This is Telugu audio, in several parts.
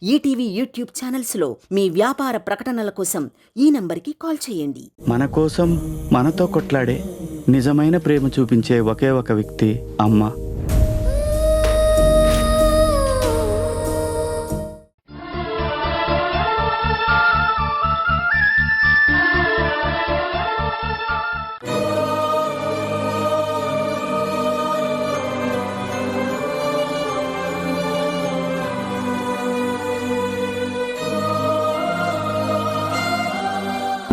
ఈటీవీ యూట్యూబ్ ఛానల్స్లో మీ వ్యాపార ప్రకటనల కోసం ఈ నంబర్కి కాల్ చేయండి. మన కోసం మనతో కొట్లాడే నిజమైన ప్రేమ చూపించే ఒకే ఒక వ్యక్తి అమ్మ.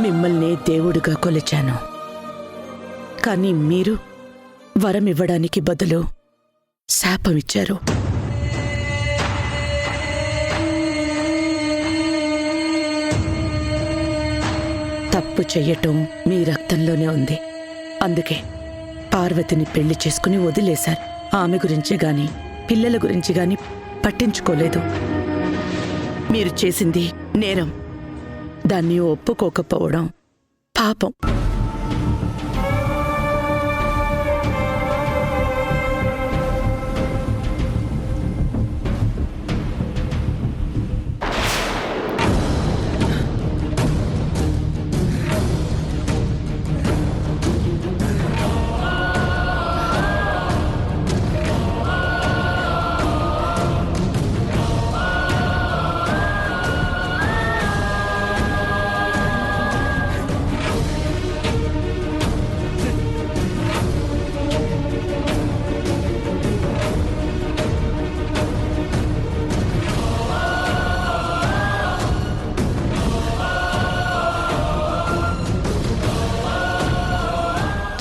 మిమ్మల్ని దేవుడిగా కొలిచాను, కానీ మీరు వరం ఇవ్వడానికి బదులు శాపమిచ్చారు. తప్పు చెయ్యటం మీ రక్తంలోనే ఉంది. అందుకే పార్వతిని పెళ్లి చేసుకుని వదిలేశారు. ఆమె గురించి గాని పిల్లల గురించి గాని పట్టించుకోలేదు. మీరు చేసింది నేరం. దాన్ని ఒప్పుకోకపోవడం పాపం.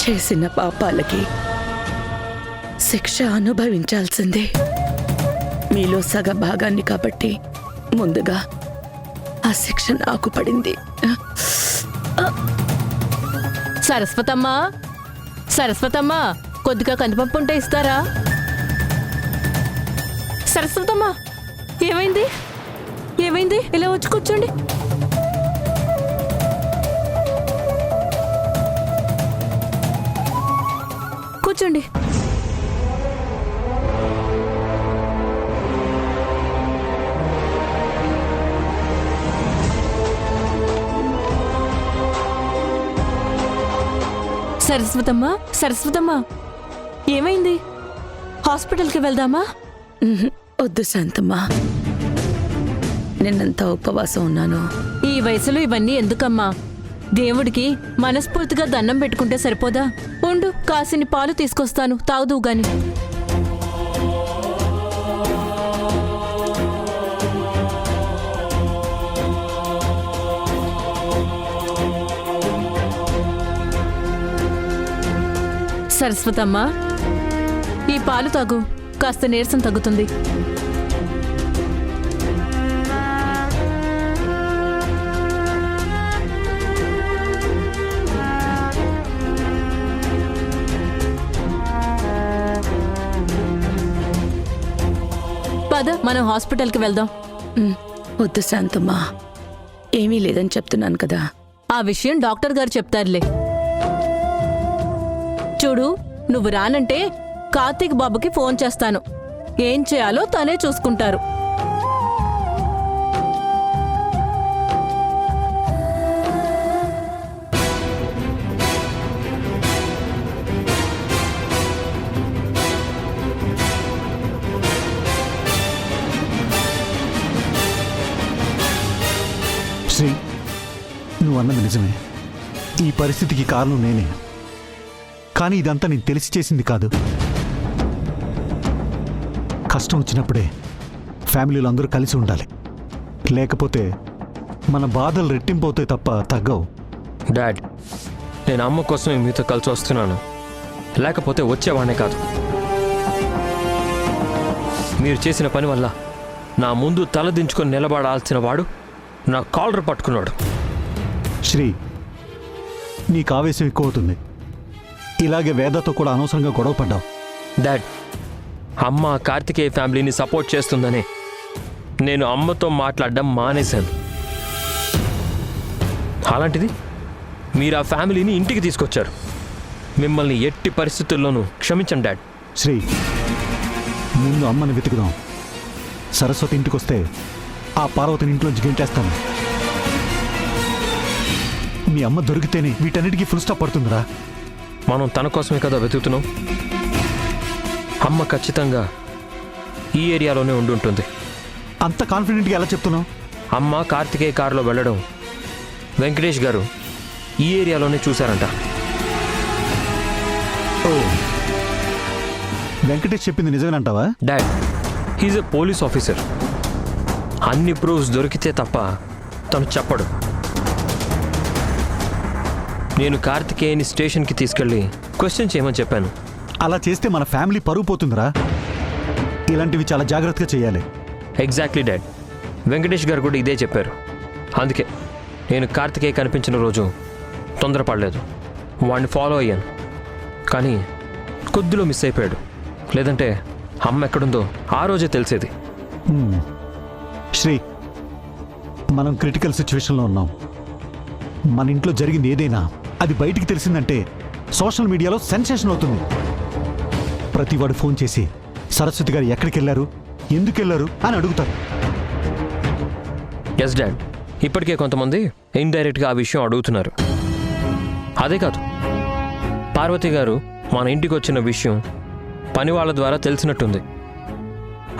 చేసిన పాపాలకి శిక్ష అనుభవించాల్సిందే. మీలో సగ భాగాన్ని కాబట్టి ముందుగా ఆ శిక్ష నాకు పడింది. సరస్వతమ్మా, సరస్వతమ్మా, కొద్దిగా కందిపప్పు ఉంటే ఇస్తారా? సరస్వతమ్మా, ఏమైంది? ఏమైంది? ఇలా వచ్చి కూర్చోండి. కూర్చోండి. సరస్వతమ్మా, సరస్వతమ్మా, ఏమైంది? హాస్పిటల్కి వెళ్దామా? వద్దు శాంతమ్మా, నిన్నంతా ఉపవాసం ఉన్నాను. ఈ వయసులో ఇవన్నీ ఎందుకమ్మా? దేవుడికి మనస్ఫూర్తిగా దండం పెట్టుకుంటే సరిపోదా? ఉండు, కాసిని పాలు తీసుకొస్తాను, తాగుదువు గాని. సరస్వతమ్మా, ఈ పాలు తాగు, కాస్త నీరసం తగ్గుతుంది. పద, మనం హాస్పిటల్కి వెళ్దాం. వద్దు శాంతమ్మా, ఏమీ లేదని చెప్తున్నాను కదా. ఆ విషయం డాక్టర్ గారు చెప్తారులే. చూడు, నువ్వు రానంటే కార్తీక్ బాబుకి ఫోన్ చేస్తాను. ఏం చేయాలో తనే చూసుకుంటారు. శ్రీ, నువ్వు అన్నది నిజమే. ఈ పరిస్థితికి కారణం నేనే. కానీ ఇదంతా నేను తెలిసి చేసింది కాదు. కష్టం వచ్చినప్పుడే ఫ్యామిలీలో అందరూ కలిసి ఉండాలి. లేకపోతే మన బాధలు రెట్టింపోతే తప్ప తగ్గవు. డాడ్, నేను అమ్మ కోసమే మీతో కలిసి వస్తున్నాను, లేకపోతే వచ్చేవాడినే కాదు. మీరు చేసిన పని వల్ల నా ముందు తలదించుకొని నిలబడాల్సిన వాడు నా కాలర్ పట్టుకున్నాడు. శ్రీ, నీకు ఆవేశం ఎక్కువ అవుతుంది. ఇలాగే వేదతో కూడా అనవసరంగా గొడవ పడ్డావు. డాడ్, అమ్మ కార్తికేయ ఫ్యామిలీని సపోర్ట్ చేస్తుందని నేను అమ్మతో మాట్లాడడం మానేశాను. అలాంటిది మీరు ఆ ఫ్యామిలీని ఇంటికి తీసుకొచ్చారు. మిమ్మల్ని ఎట్టి పరిస్థితుల్లోనూ క్షమించండి డాడ్. శ్రీ, ముందు అమ్మని వెతుకుదాం. సరస్వతి ఇంటికొస్తే ఆ పార్వతిని ఇంట్లోంచి గెంటేస్తాను. మీ అమ్మ దొరికితేనే వీటన్నిటికీ ఫుల్ స్టాప్ పడుతుందిరా. మనం తన కోసమే కదా వెతుకుతున్నాం. అమ్మ ఖచ్చితంగా ఈ ఏరియాలోనే ఉండుంటుంది. అంత కాన్ఫిడెంట్గా ఎలా చెప్తున్నావు? అమ్మ కార్తికేయ కారులో వెళ్ళడం వెంకటేష్ గారు ఈ ఏరియాలోనే చూశారంట. ఓ, వెంకటేష్ చెప్పింది నిజమేనంటావా? Dad, he's a police officer. అన్ని ప్రూఫ్స్ దొరికితే తప్ప తను చెప్పడు. నేను కార్తికేయని స్టేషన్కి తీసుకెళ్ళి క్వశ్చన్ చేయమని చెప్పాను. అలా చేస్తే మన ఫ్యామిలీ పరువు పోతుందిరా. ఇలాంటివి చాలా జాగ్రత్తగా చేయాలి. ఎగ్జాక్ట్లీ డాడ్, వెంకటేష్ గారు కూడా ఇదే చెప్పారు. అందుకే నేను కార్తికేయ కనిపించిన రోజు తొందరపడలేదు, వాడిని ఫాలో అయ్యాను. కానీ కొద్దిలో మిస్ అయిపోయాడు. లేదంటే అమ్మ ఎక్కడుందో ఆ రోజే తెలిసేది. శ్రీ, మనం క్రిటికల్ సిచ్యువేషన్లో ఉన్నాం. మన ఇంట్లో జరిగింది ఏదైనా అది బయటికి తెలిసిందంటే సోషల్ మీడియాలో సెన్సేషన్ అవుతుంది. ప్రతివాడు ఫోన్ చేసి సరస్వతి గారు ఎక్కడికి వెళ్ళారు, ఎందుకు వెళ్ళారు అని అడుగుతారు. ఎస్ డాడ్, ఇప్పటికే కొంతమంది ఇండైరెక్ట్గా ఆ విషయం అడుగుతున్నారు. అదే కాదు, పార్వతి గారు మన ఇంటికి వచ్చిన విషయం పని వాళ్ళ ద్వారా తెలిసినట్టుంది.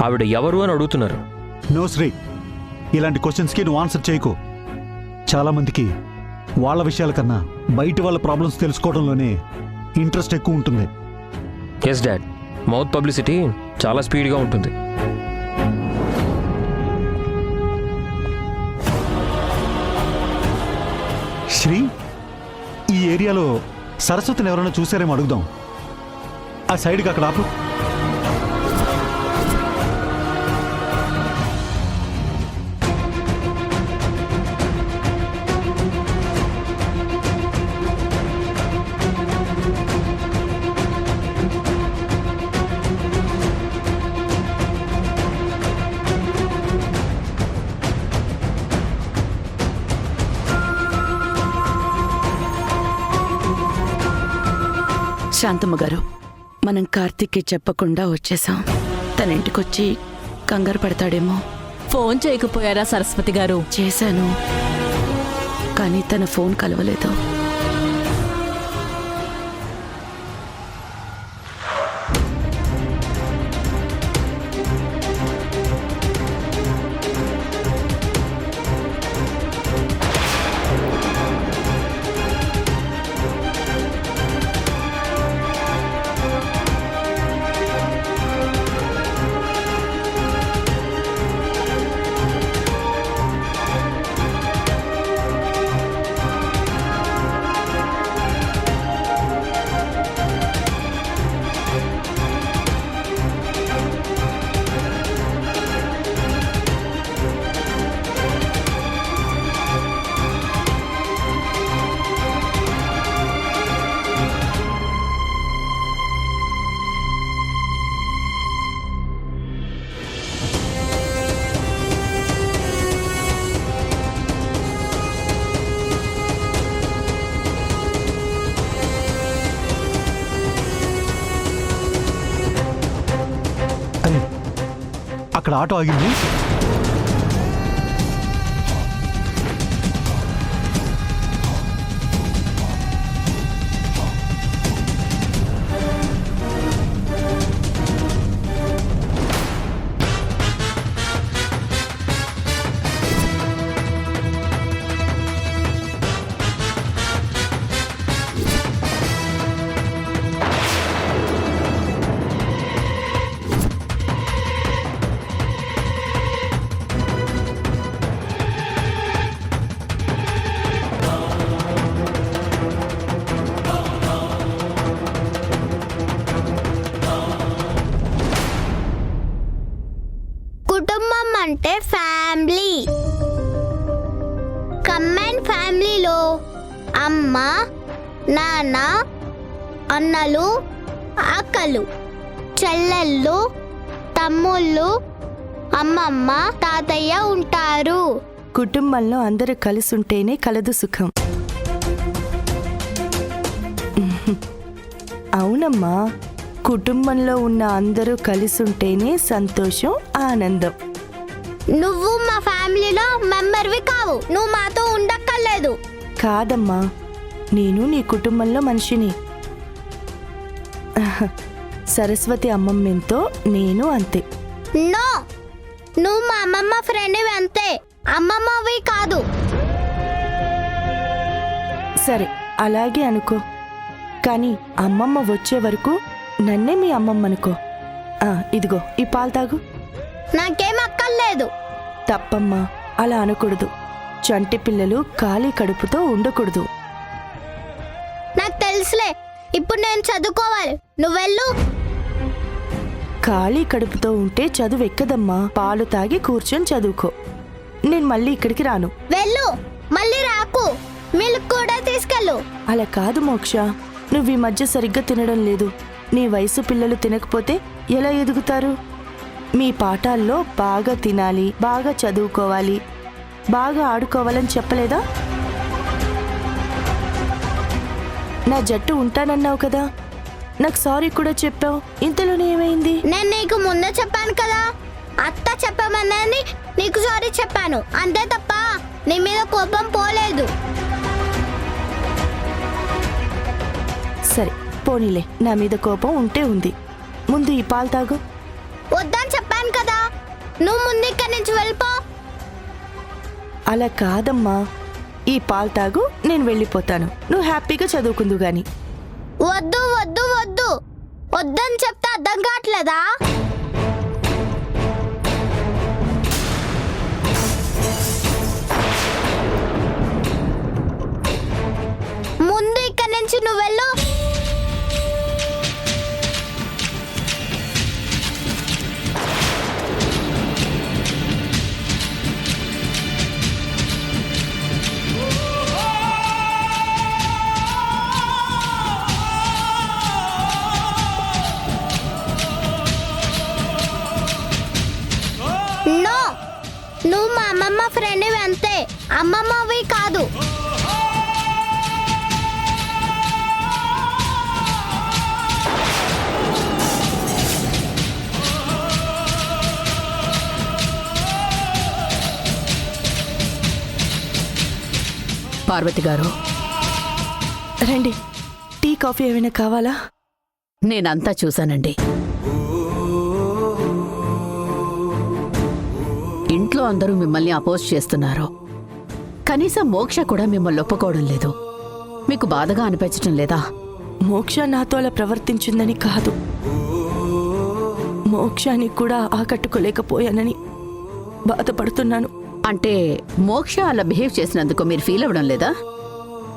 ఆవిడ ఎవరు అని అడుగుతున్నారు. నో శ్రీ, ఇలాంటి క్వశ్చన్స్కి నువ్వు ఆన్సర్ చేయకు. చాలామందికి వాళ్ళ విషయాల కన్నా బయట వాళ్ళ ప్రాబ్లమ్స్ తెలుసుకోవడంలోనే ఇంట్రెస్ట్ ఎక్కువ ఉంటుంది. ఎస్ డాడ్, మౌత్ పబ్లిసిటీ చాలా స్పీడ్గా ఉంటుంది. శ్రీ, ఈ ఏరియాలో సరస్వతిని ఎవరైనా చూసారేమో అడుగుదాం. ఆ సైడ్కి అక్కడ ఆపు. శాంతమ్మ గారు, మనం కార్తీక్కి చెప్పకుండా వచ్చేసాం. తన ఇంటికొచ్చి కంగారు పడతాడేమో. ఫోన్ చేయకపోయారా సరస్వతి గారు? చేశాను, కానీ తన ఫోన్ కలవలేదు. అక్కడ ఆటో ఆగింది. కుటుంబం అంటే ఫ్యామిలీ. కమ్మైన్ ఫ్యామిలీలో అమ్మ, నాన్న, అన్నలు, అక్కలు, చెల్లెళ్ళు, తమ్ముళ్ళు, అమ్మమ్మ, తాతయ్య ఉంటారు. కుటుంబంలో అందరూ కలిసి ఉంటేనే కలదు సుఖం. అవునమ్మా, కుటుంబంలో ఉన్న అందరూ కలిసి ఉంటేనే సంతోషం, ఆనందం. నువ్వు మా ఫ్యామిలీలో మెంబర్వి కావు. నువ్వు మాతో ఉండక్కర్లేదు. కాదమ్మా, నేను నీ కుటుంబంలో మనిషిని. సరస్వతి అమ్మమ్మెంతో నేను అంతే. నో, నువ్వు మా అమ్మమ్మ ఫ్రెండ్వి అంతే, అమ్మమ్మవి కాదు. సరే, అలాగే అనుకో. కానీ అమ్మమ్మ వచ్చే వరకు నన్నే మీ అమ్మమ్మ అనుకో. ఇదిగో ఈ పాలు తాగు. నాకేం అక్కర్లేదు. తప్పమ్మా, అలా అనకూడదు. చంటి పిల్లలు ఖాళీ కడుపుతో ఉండకూడదు. నాకు తెలుసులే, ఇప్పుడు నేను చదువుకోవాలి. నువ్వెళ్ళు. ఖాళీ కడుపుతో ఉంటే చదువు ఎక్కదమ్మా. పాలు తాగి కూర్చొని చదువుకో. నేను మళ్ళీ ఇక్కడికి రాను. వెళ్ళు, మళ్ళీ రాకు. మిల్క్ కూడా తీసుకెళ్ళు. అలా కాదు మోక్ష, నువ్వు ఈ మధ్య సరిగ్గా తినడం లేదు. నీ వయసు పిల్లలు తినకపోతే ఎలా ఎదుగుతారు? మీ పాఠాల్లో బాగా తినాలి, బాగా చదువుకోవాలి, బాగా ఆడుకోవాలని చెప్పలేదా? నా జట్టు ఉంటానన్నావు కదా, నాకు సారీ కూడా చెప్పావు. ఇంతలోనే ఏమైంది? నేను నీకు ముందే చెప్పాను కదా, అత్త చెప్పమని నీకు సారీ చెప్పాను అంతే తప్ప నీ మీద కోపం పోలేదు. సరే పోనీలే, నా మీద కోపం ఉంటే ఉంది. ముందు ఈ పాలు తాగు. వద్దని చెప్పాను కదా, నువ్వు ముందు ఇక్కడి నుంచి వెళ్ళిపో. అలా కాదమ్మా, ఈ పాలు తాగు, నేను వెళ్ళిపోతాను. నువ్వు హ్యాపీగా చదువుకుందు గాని. వద్దు వద్దు వద్దు, వద్దని చెప్తే అర్థం కావట్లేదా? ముందు ఇక్కడి నుంచి నువ్వు వెళ్ళు. నో, నువ్వు మా అమ్మమ్మ ఫ్రెండ్వి అంతే, అమ్మమ్మవి కాదు. పార్వతి గారు, రండి, టీ కాఫీ ఏమైనా కావాలా? నేనంతా చూశానండి. ఇంట్లో అందరూ మిమ్మల్ని అపోజ్ చేస్తున్నారు. కనీసం మోక్ష కూడా మిమ్మల్ని ఒప్పుకోవడం లేదు. మీకు బాధగా అనిపించటం లేదా? మోక్ష నాతో అలా ప్రవర్తించిందని కాదు, మోక్షాన్ని కూడా ఆకట్టుకోలేకపోయానని బాధపడుతున్నాను. అంటే మోక్ష అలా బిహేవ్ చేసినందుకు మీరు ఫీల్ అవ్వడం లేదా?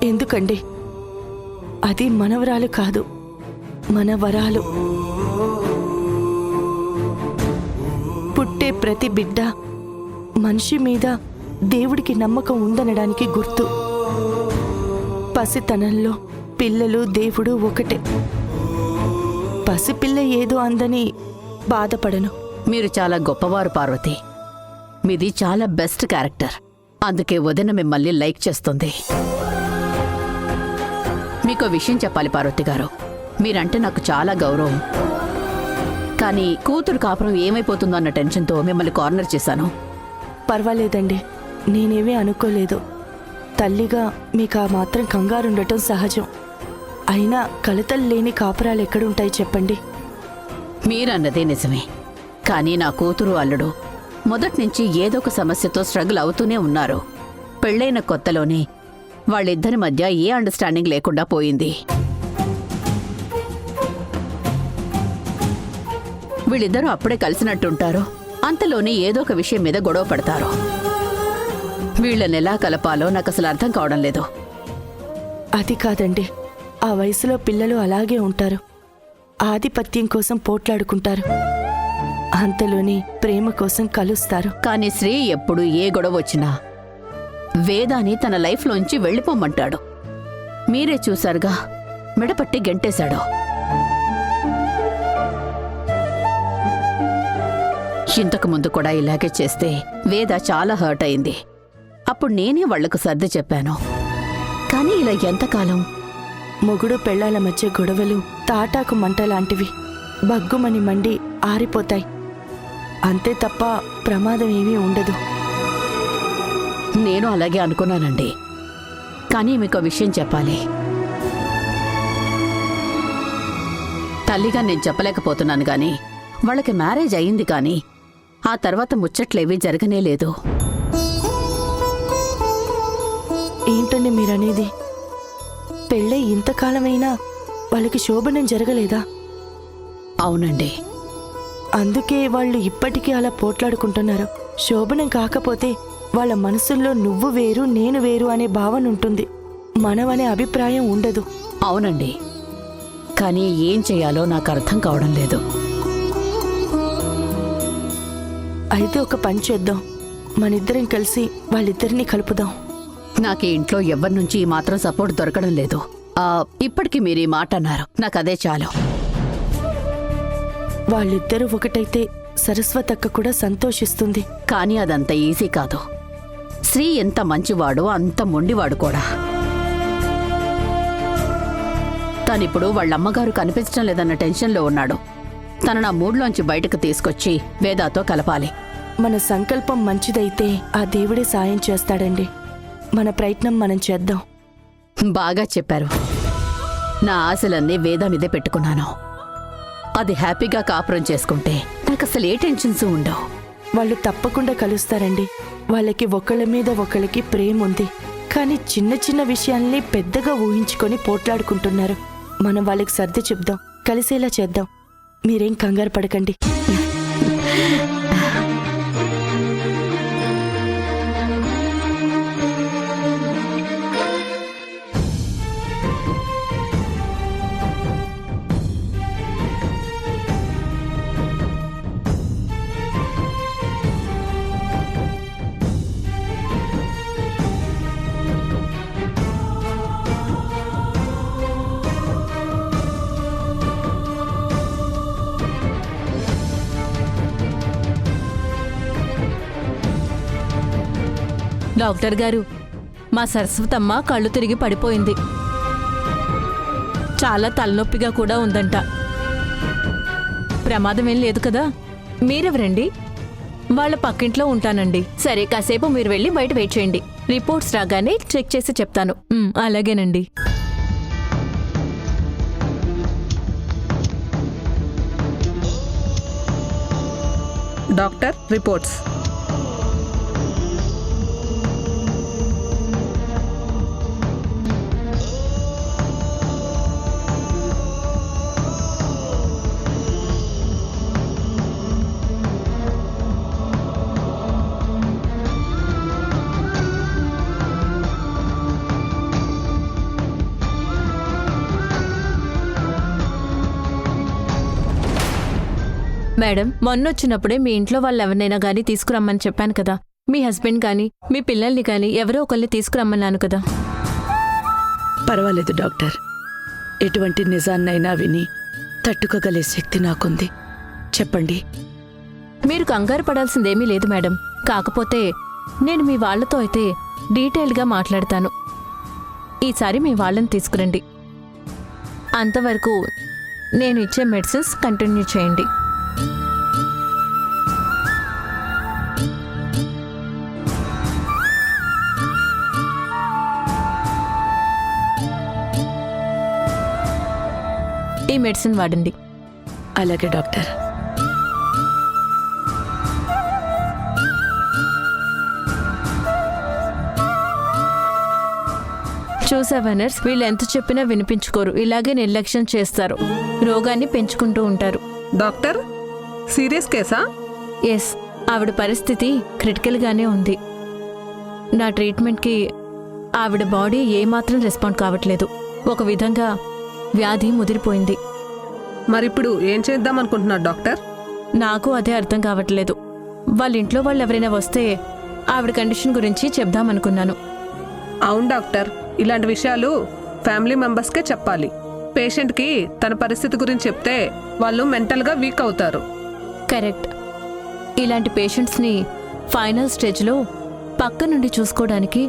ఎందుకండి, అది మనవరాలు కాదు, మన వరాలు. పుట్టే ప్రతి బిడ్డ మనిషి మీద దేవుడికి నమ్మకం ఉందనడానికి గుర్తు. పసితనంలో పిల్లలు దేవుడు ఒకటే. పసిపిల్ల ఏదో అందని బాధపడను. మీరు చాలా గొప్పవారు పార్వతి. మీది చాలా బెస్ట్ క్యారెక్టర్. అందుకే వదిన మిమ్మల్ని లైక్ చేస్తుంది. మీకో విషయం చెప్పాలి పార్వతి గారు, మీరంటే నాకు చాలా గౌరవం. కానీ కూతురు కాపురం ఏమైపోతుందో అన్న టెన్షన్తో మిమ్మల్ని కార్నర్ చేశాను. పర్వాలేదండి, నేనేమీ అనుకోలేదు. తల్లిగా మీకు ఆ మాత్రం కంగారుండటం సహజం. అయినా కలతలు లేని కాపురాలు ఎక్కడుంటాయి చెప్పండి? మీరన్నదే నిజమే. కానీ నా కూతురు అల్లుడు మొదట్నుంచి ఏదో ఒక సమస్యతో స్ట్రగుల్ అవుతూనే ఉన్నారు. పెళ్లైన కొత్తలోనే వాళ్ళిద్దరి మధ్య ఏ అండర్స్టాండింగ్ లేకుండా పోయింది. వీళ్ళిద్దరూ అప్పుడే కలిసినట్టుంటారు, అంతలోనే ఏదో ఒక విషయం మీద గొడవ పడతారు. వీళ్ళనెలా కలపాలో నాకు అసలు అర్థం కావడం లేదు. అది కాదండి, ఆ వయసులో పిల్లలు అలాగే ఉంటారు. ఆధిపత్యం కోసం పోట్లాడుకుంటారు, అంతలోనే ప్రేమ కోసం కలుస్తారు. కానీ శ్రీ ఎప్పుడు ఏ గొడవ వచ్చినా వేదాని తన లైఫ్లోంచి వెళ్ళిపోమంటాడు. మీరే చూశారుగా, మెడపట్టి గెంటేశాడు. ఇంతకు ముందు కూడా ఇలాగే చేస్తే వేద చాలా హర్ట్ అయింది. అప్పుడు నేనే వాళ్లకు సర్ది చెప్పాను. కానీ ఇలా ఎంతకాలం? మొగుడు పెళ్లాల మధ్య గొడవలు తాటాకు మంట లాంటివి, బగ్గుమని మండి ఆరిపోతాయి. అంతే తప్ప ప్రమాదం ఏమీ ఉండదు. నేను అలాగే అనుకున్నానండి. కానీ మీకు విషయం చెప్పాలి. తల్లిగా నేను చెప్పలేకపోతున్నాను గాని వాళ్ళకి మ్యారేజ్ అయింది కానీ ఆ తర్వాత ముచ్చట్లేవీ జరగనే లేదు. ఏంటండి మీరనేది? పెళ్ళై ఇంతకాలమైనా వాళ్ళకి శోభనం జరగలేదా? అవునండి. అందుకే వాళ్ళు ఇప్పటికీ అలా పోట్లాడుకుంటున్నారు. శోభనం కాకపోతే వాళ్ళ మనసుల్లో నువ్వు వేరు నేను వేరు అనే భావన ఉంటుంది, మనమనే అభిప్రాయం ఉండదు. అవునండి. కానీ ఏం చెయ్యాలో నాకు అర్థం కావడం లేదు. అయితే ఒక పని చేద్దాం, మనిద్దరం కలిసి వాళ్ళిద్దరినీ కలుపుదాం. నాకు ఈ ఇంట్లో ఎవ్వరి నుంచి ఈ మాత్రం సపోర్ట్ దొరకడం లేదు. ఇప్పటికి మీరు ఈ మాట అన్నారు, నాకు అదే చాలు. వాళ్ళిద్దరూ ఒకటైతే సరస్వతక్క కూడా సంతోషిస్తుంది. కానీ అదంత ఈజీ కాదు. శ్రీ ఎంత మంచివాడో అంత మొండివాడు కూడా. తనిప్పుడు వాళ్ళమ్మగారు కనిపించడం లేదన్న టెన్షన్లో ఉన్నాడు. తన నా మూడ్లోంచి బయటకు తీసుకొచ్చి వేదాతో కలపాలి. మన సంకల్పం మంచిదైతే ఆ దేవుడే సాయం చేస్తాడండి. మన ప్రయత్నం మనం చేద్దాం. బాగా చెప్పారు. నా ఆశలన్నీ వేద మీదే పెట్టుకున్నాను. అది హ్యాపీగా కాపురం చేసుకుంటే నాకు అసలు ఏ టెన్షన్స్ ఉండవు. వాళ్ళు తప్పకుండా కలుస్తారండి. వాళ్ళకి ఒకళ్ళ మీద ఒకళ్ళకి ప్రేమ ఉంది. కానీ చిన్న చిన్న విషయాల్ని పెద్దగా ఊహించుకొని పోట్లాడుకుంటున్నారు. మనం వాళ్ళకి సర్ది చెప్దాం, కలిసేలా చేద్దాం. మీరేం కంగారు పడకండి. డాక్టర్ గారు, మా సరస్వతమ్మ కళ్ళు తిరిగి పడిపోయింది. చాలా తలనొప్పిగా కూడా ఉందంట. ప్రమాదం ఏం లేదు కదా? మీరెవరండి? వాళ్ళ పక్కింట్లో ఉంటానండి. సరే, కాసేపు మీరు వెళ్ళి బయట వెయిట్ చేయండి. రిపోర్ట్స్ రాగానే చెక్ చేసి చెప్తాను. అలాగేనండి. Doctor reports. మేడం, మొన్నొచ్చినప్పుడే మీ ఇంట్లో వాళ్ళు ఎవరినైనా గానీ తీసుకురమ్మని చెప్పాను కదా. మీ హస్బెండ్ కానీ మీ పిల్లల్ని కానీ ఎవరో ఒకరిని తీసుకురమ్మన్నాను కదా. పర్వాలేదు డాక్టర్. ఎటువంటి నిజాన్నైనా విని తట్టుకోగలే శక్తి నాకుంది. చెప్పండి. మీరు కంగారు పడాల్సిందేమీ లేదు మేడం. కాకపోతే నేను మీ వాళ్లతో అయితే డీటెయిల్గా మాట్లాడతాను. ఈసారి మీ వాళ్ళని తీసుకురండి. అంతవరకు నేను ఇచ్చే మెడిసిన్స్ కంటిన్యూ చేయండి. ఈ మెడిసిన్ వాడండి. అలాగే డాక్టర్. చూసావా నర్స్, వీళ్ళు ఎంత చెప్పినా వినిపించుకోరు. ఇలాగే నిర్లక్ష్యం చేస్తారు, రోగాన్ని పెంచుకుంటూ ఉంటారు. డాక్టర్, సీరియస్ కేసా? ఎస్, ఆవిడ పరిస్థితి క్రిటికల్గానే ఉంది. నా ట్రీట్మెంట్కి ఆవిడ బాడీ ఏమాత్రం రెస్పాండ్ కావట్లేదు. ఒక విధంగా వ్యాధి ముదిరిపోయింది. మరిప్పుడు ఏం చేద్దాం అనుకుంటున్నారు డాక్టర్? నాకు అదే అర్థం కావట్లేదు. వాళ్ళ ఇంట్లో వాళ్ళు ఎవరైనా వస్తే ఆవిడ కండిషన్ గురించి చెప్దామనుకున్నాను. అవును డాక్టర్, ఇలాంటి విషయాలు ఫ్యామిలీ మెంబర్స్కే చెప్పాలి. పేషెంట్కి తన పరిస్థితి గురించి చెప్తే వాళ్ళు మెంటల్గా వీక్ అవుతారు. కరెక్ట్. ఇలాంటి పేషెంట్స్ని ఫైనల్ స్టేజ్లో పక్క నుండి చూసుకోవడానికి,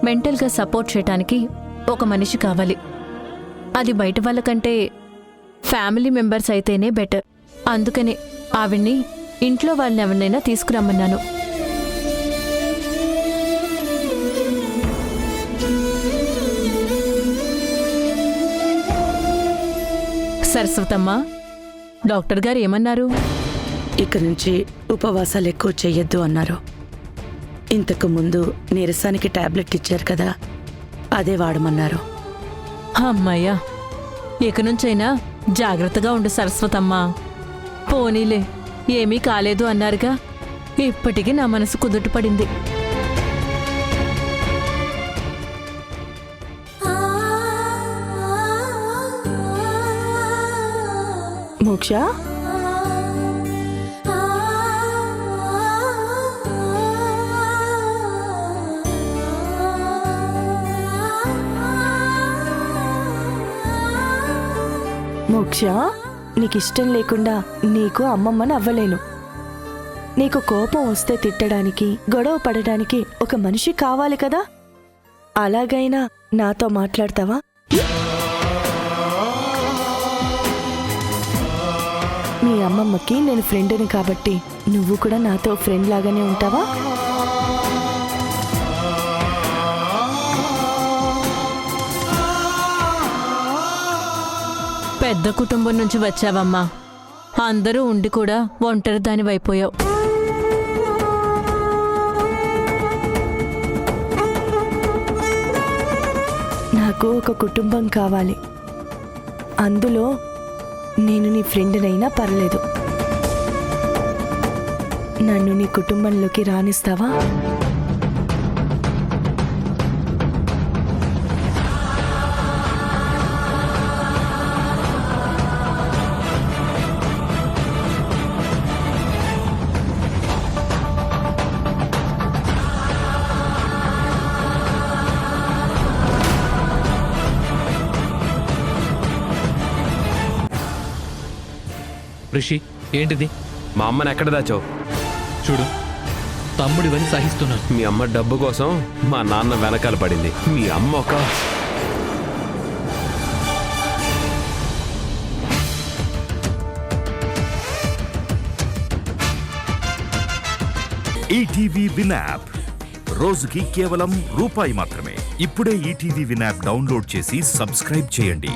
మెంటల్గా సపోర్ట్ చేయడానికి ఒక మనిషి కావాలి. అది బయట వాళ్ళకంటే ఫ్యామిలీ మెంబర్స్ అయితేనే బెటర్. అందుకనే ఆవిడ్ని ఇంట్లో వాళ్ళని ఎవరినైనా తీసుకురమ్మన్నాను. సరస్వతమ్మ, డాక్టర్ గారు ఏమన్నారు? ఇక నుంచి ఉపవాసాలు ఎక్కువ చెయ్యొద్దు అన్నారు. ఇంతకు ముందు నీరసానికి టాబ్లెట్ ఇచ్చారు కదా, అదే వాడమన్నారు. అమ్మయ్యా, ఇక నుంచైనా జాగ్రత్తగా ఉండు సరస్వతమ్మ. పోనీలే, ఏమీ కాలేదు అన్నారుగా. ఇప్పటికీ నా మనసు కుదుటపడింది. మోక్ష, మోక్ష, నీకిష్టం లేకుండా నీకు అమ్మమ్మని అవ్వలేను. నీకు కోపం వస్తే తిట్టడానికి, గొడవ పడడానికి ఒక మనిషి కావాలి కదా. అలాగైనా నాతో మాట్లాడతావా? మీ అమ్మమ్మకి నేను ఫ్రెండ్ని కాబట్టి నువ్వు కూడా నాతో ఫ్రెండ్ లాగానే ఉంటావా? పెద్ద కుటుంబం నుంచి వచ్చావమ్మా. అందరూ ఉండి కూడా ఒంటరి దానివైపోయావు. నాకు ఒక కుటుంబం కావాలి. అందులో నేను నీ ఫ్రెండ్నైనా పర్లేదు. నన్ను నీ కుటుంబంలోకి రానిస్తావా? రిషి, ఏంటిది? మా అమ్మని ఎక్కడ దాచావు? చూడు, తమ్ముడివని సహిస్తున్నాను. మీ అమ్మ డబ్బు కోసం మా నాన్న వెనకాల పడింది. మీ అమ్మ ఒక ఈటీవీ విన్ యాప్ రోజుకి కేవలం రూపాయి మాత్రమే. ఇప్పుడే ఈటీవీ విన్ యాప్ డౌన్లోడ్ చేసి సబ్స్క్రైబ్ చేయండి.